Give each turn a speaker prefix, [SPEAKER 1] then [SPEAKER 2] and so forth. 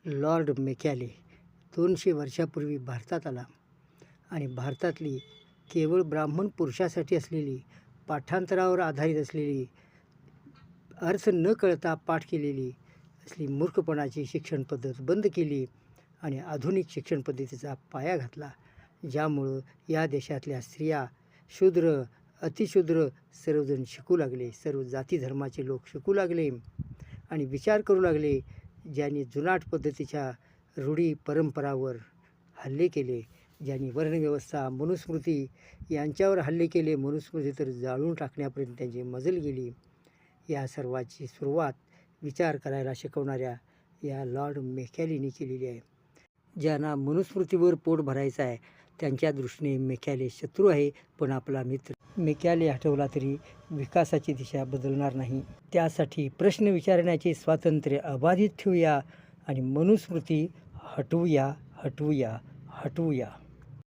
[SPEAKER 1] Lord मेकॅले 200 वर्षापूर्वी भारतात आला आणि भारतातली केवळ ब्राह्मण पुरुषासाठी असलेली, पाठांतरावर आधारित असलेली, अर्थ न कळता पाठ केलेली असली मूर्खपणाची शिक्षण पद्धत बंद केली आणि आधुनिक शिक्षण पद्धतीचा पाया घातला, ज्यामुळं या देशातल्या स्त्रिया, शूद्र, अतिशूद्र सर्वजण शिकू लागले, सर्व जाती धर्माचे लोक शिकू लागले आणि विचार करू लागले, ज्यांनी जुनाट पद्धतीच्या रूढी परंपरावर हल्ले केले, ज्यांनी वर्णव्यवस्था, मनुस्मृती यांच्यावर हल्ले केले, मनुस्मृती तर जाळून टाकण्यापर्यंत त्यांची मजल गेली. या सर्वाची सुरुवात विचार करायला शिकवणाऱ्या या लॉर्ड मेकॅलेनी केलेली आहे. ज्यांना मनुस्मृतीवर पोट भरायचं आहे त्यांच्या दृष्टीने मेकॅले शत्रू आहे, पण आपला मित्र. मेकॅले हटवला तरी विकासाची दिशा बदलणार नाही. त्यासाठी प्रश्न विचारण्याचे स्वातंत्र्य अबाधित ठेवूया आणि मनुस्मृती हटवूया.